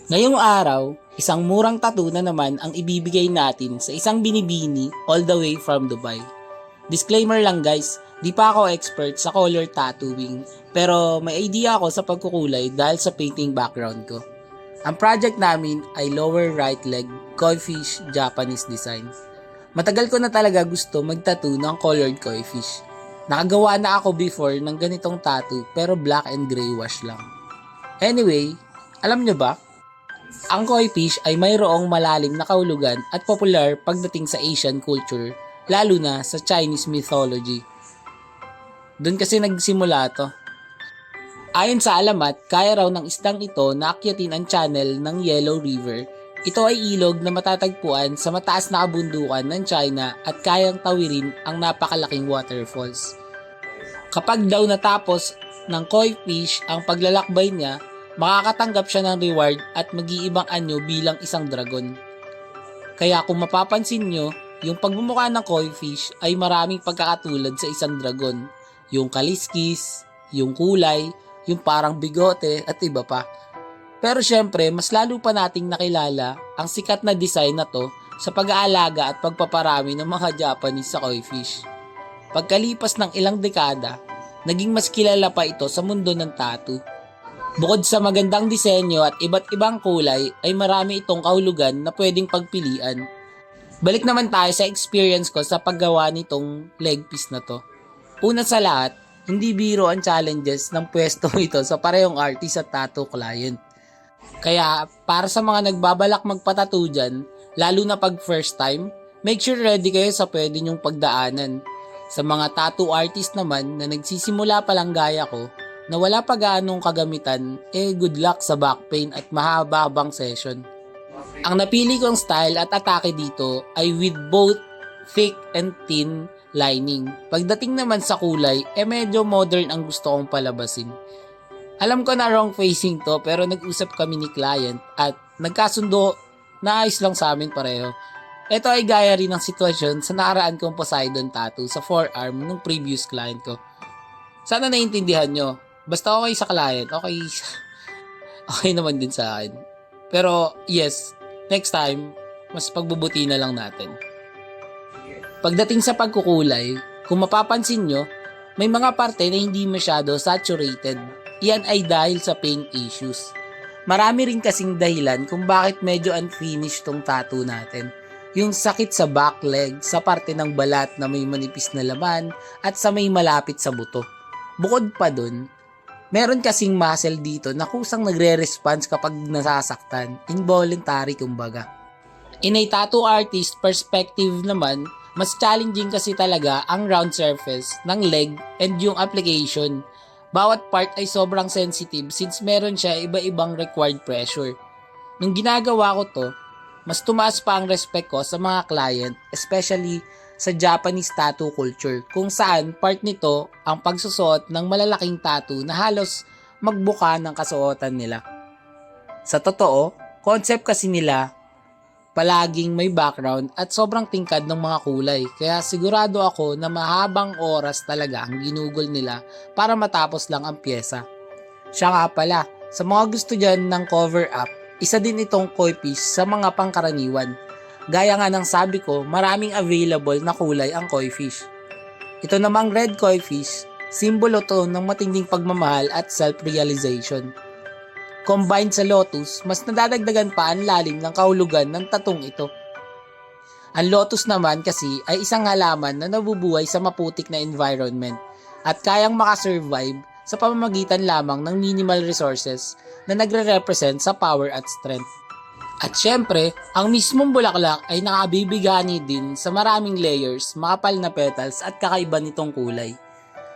Ngayong araw, isang murang tattoo na naman ang ibibigay natin sa isang binibini all the way from Dubai. Disclaimer lang guys, di pa ako expert sa color tattooing, pero may idea ako sa pagkukulay dahil sa painting background ko. Ang project namin ay lower right leg, koi fish, Japanese design. Matagal ko na talaga gusto mag-tattoo ng colored koi fish. Nakagawa na ako before ng ganitong tattoo pero black and gray wash lang. Anyway, alam nyo ba? Ang koi fish ay mayroong malalim na kahulugan at popular pagdating sa Asian culture, lalo na sa Chinese mythology. Doon kasi nagsimula to. Ayon sa alamat, kaya raw ng isdang ito na akyatin ang channel ng Yellow River. Ito ay ilog na matatagpuan sa mataas na kabundukan ng China at kayang tawirin ang napakalaking waterfalls. Kapag daw natapos ng koi fish ang paglalakbay niya, makakatanggap siya ng reward at mag-iibang anyo bilang isang dragon. Kaya kung mapapansin nyo, yung pagmumukha ng koi fish ay maraming pagkakatulad sa isang dragon. Yung kaliskis, yung kulay, yung parang bigote at iba pa. Pero syempre, mas lalo pa nating nakilala ang sikat na design na to sa pag-aalaga at pagpaparami ng mga Japanese sa koi fish. Pagkalipas ng ilang dekada, naging mas kilala pa ito sa mundo ng tattoo. Bukod sa magandang disenyo at iba't ibang kulay, ay marami itong kahulugan na pwedeng pagpilian. Balik naman tayo sa experience ko sa paggawa nitong leg piece na to. Una sa lahat, hindi biro ang challenges ng pwesto ito sa parehong artist at tattoo client. Kaya para sa mga nagbabalak magpatattoo dyan, lalo na pag first time, make sure ready kayo sa pwede nyong pagdaanan. Sa mga tattoo artist naman na nagsisimula pa lang gaya ko, na wala pa gaanong kagamitan, good luck sa back pain at mahaba-habang session. Ang napili kong style at atake dito ay with both thick and thin lining. Pagdating naman sa kulay, medyo modern ang gusto kong palabasin. Alam ko na wrong facing to pero nag-usap kami ni client at nagkasundo na ayos lang sa amin pareho. Ito ay gaya rin ng sitwasyon sa nakaraan kong Poseidon tattoo sa forearm ng previous client ko. Sana naiintindihan nyo. Basta okay sa client, okay naman din sa akin. Pero yes, next time, mas pagbubuti na lang natin. Pagdating sa pagkukulay, kung mapapansin nyo, may mga parte na hindi masyado saturated. Iyan ay dahil sa paint issues. Marami rin kasing dahilan kung bakit medyo unfinished tong tattoo natin. Yung sakit sa back leg, sa parte ng balat na may manipis na laman, at sa may malapit sa buto. Bukod pa dun, meron kasing muscle dito na kusang nagre-response kapag nasasaktan, involuntary kumbaga. In a tattoo artist perspective naman, mas challenging kasi talaga ang round surface ng leg and yung application. Bawat part ay sobrang sensitive since meron siya iba-ibang required pressure. Nung ginagawa ko to, mas tumaas pa ang respect ko sa mga client, especially sa Japanese tattoo culture, kung saan part nito ang pagsusuot ng malalaking tattoo na halos magbuka ng kasuotan nila. Sa totoo, concept kasi nila palaging may background at sobrang tingkad ng mga kulay, kaya sigurado ako na mahabang oras talaga ang ginugol nila para matapos lang ang pyesa. Siya nga pala, sa mga gusto dyan ng cover up, isa din itong koi fish sa mga pangkaraniwan. Gaya nga ng sabi ko, maraming available na kulay ang koi fish. Ito namang red koi fish, simbolo to ng matinding pagmamahal at self-realization. Combined sa lotus, mas nadadagdagan pa ang lalim ng kahulugan ng tatong ito. Ang lotus naman kasi ay isang halaman na nabubuhay sa maputik na environment at kayang makasurvive sa pamamagitan lamang ng minimal resources na nagre-represent sa power at strength. At syempre, ang mismong bulaklak ay nakabibigani din sa maraming layers, makapal na petals at kakaiba nitong kulay.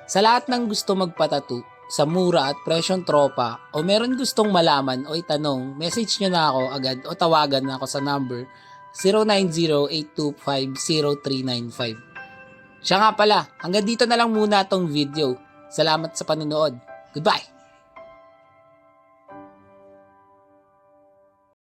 Sa lahat ng gusto magpatattoo, sa mura at presyong tropa o meron gustong malaman o itanong, message nyo na ako agad o tawagan na ako sa number 0908250395. Siya nga pala, hanggang dito na lang muna tong video. Salamat sa panonood. Goodbye!